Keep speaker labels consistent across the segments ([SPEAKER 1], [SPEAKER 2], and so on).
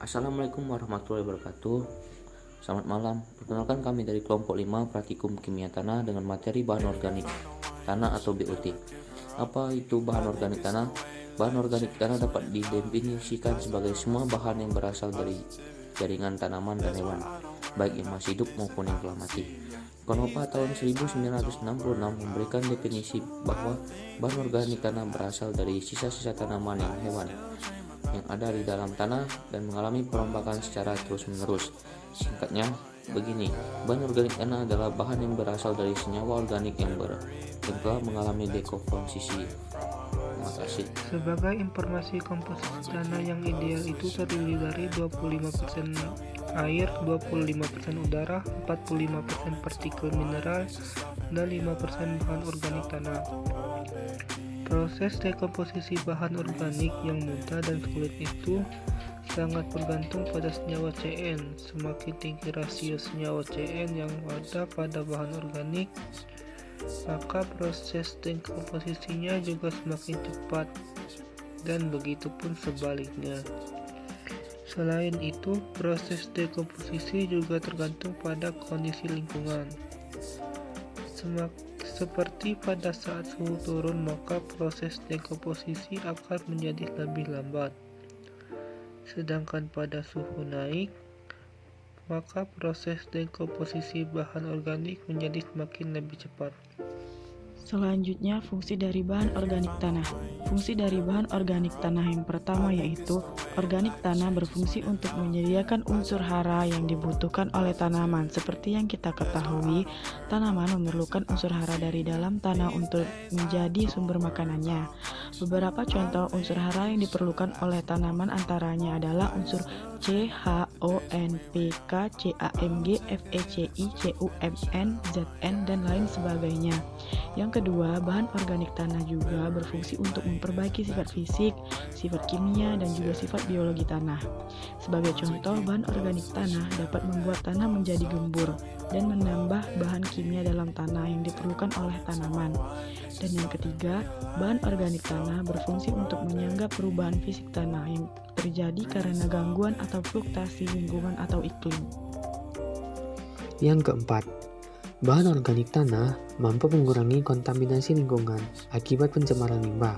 [SPEAKER 1] Assalamualaikum warahmatullahi wabarakatuh. Selamat malam. Perkenalkan kami dari kelompok 5 Praktikum Kimia Tanah dengan materi bahan organik tanah atau BOT. Apa itu bahan organik tanah? Bahan organik tanah dapat didefinisikan sebagai semua bahan yang berasal dari jaringan tanaman dan hewan, baik yang masih hidup maupun yang telah mati. Konova tahun 1966 memberikan definisi bahwa bahan organik tanah berasal dari sisa-sisa tanaman yang hewan yang ada di dalam tanah dan mengalami perombakan secara terus-menerus. Singkatnya, begini, bahan organik tanah adalah bahan yang berasal dari senyawa organik yang telah mengalami dekomposisi. Terima kasih.
[SPEAKER 2] Sebagai informasi, komposisi tanah yang ideal itu terdiri dari 25% air, 25% udara, 45% partikel mineral, dan 5% bahan organik tanah. Proses dekomposisi bahan organik yang mudah dan sulit itu sangat bergantung pada senyawa CN. Semakin tinggi rasio senyawa CN yang ada pada bahan organik, maka proses dekomposisinya juga semakin cepat, dan begitu pun sebaliknya. Selain itu, proses dekomposisi juga tergantung pada kondisi lingkungan. Seperti pada saat suhu turun, maka proses dekomposisi akan menjadi lebih lambat. Sedangkan pada suhu naik, maka proses dekomposisi bahan organik menjadi semakin lebih cepat.
[SPEAKER 3] Selanjutnya, fungsi dari bahan organik tanah. Fungsi dari bahan organik tanah yang pertama yaitu organik tanah berfungsi untuk menyediakan unsur hara yang dibutuhkan oleh tanaman. Seperti yang kita ketahui, tanaman memerlukan unsur hara dari dalam tanah untuk menjadi sumber makanannya. Beberapa contoh unsur hara yang diperlukan oleh tanaman antaranya adalah unsur C, H, O, N, P, K, C, A, M, G, F, E, C, I, C, U, M, N, Z, N, dan lain sebagainya. Yang kedua, bahan organik tanah juga berfungsi untuk memperbaiki sifat fisik, sifat kimia, dan juga sifat biologi tanah. Sebagai contoh, bahan organik tanah dapat membuat tanah menjadi gembur dan menambah bahan kimia dalam tanah yang diperlukan oleh tanaman. Dan yang ketiga, bahan organik tanah berfungsi untuk menyangga perubahan fisik tanah yang terjadi karena gangguan atau fluktuasi lingkungan atau iklim.
[SPEAKER 4] Yang keempat, bahan organik tanah mampu mengurangi kontaminasi lingkungan akibat pencemaran limbah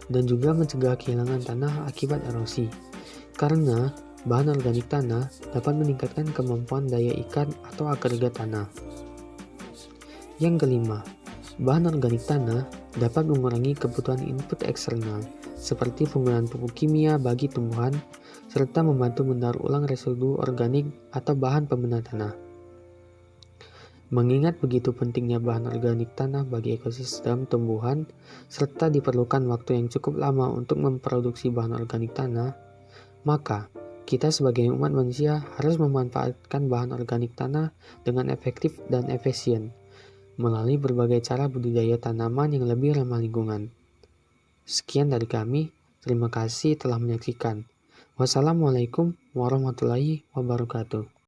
[SPEAKER 4] dan juga mencegah kehilangan tanah akibat erosi. Karena bahan organik tanah dapat meningkatkan kemampuan daya ikat atau agregat tanah. Yang kelima, bahan organik tanah dapat mengurangi kebutuhan input eksternal seperti penggunaan pupuk kimia bagi tumbuhan serta membantu mendaur ulang residu organik atau bahan pembena tanah. Mengingat begitu pentingnya bahan organik tanah bagi ekosistem tumbuhan, serta diperlukan waktu yang cukup lama untuk memproduksi bahan organik tanah, maka kita sebagai umat manusia harus memanfaatkan bahan organik tanah dengan efektif dan efisien, melalui berbagai cara budidaya tanaman yang lebih ramah lingkungan. Sekian dari kami, terima kasih telah menyaksikan. Wassalamualaikum warahmatullahi wabarakatuh.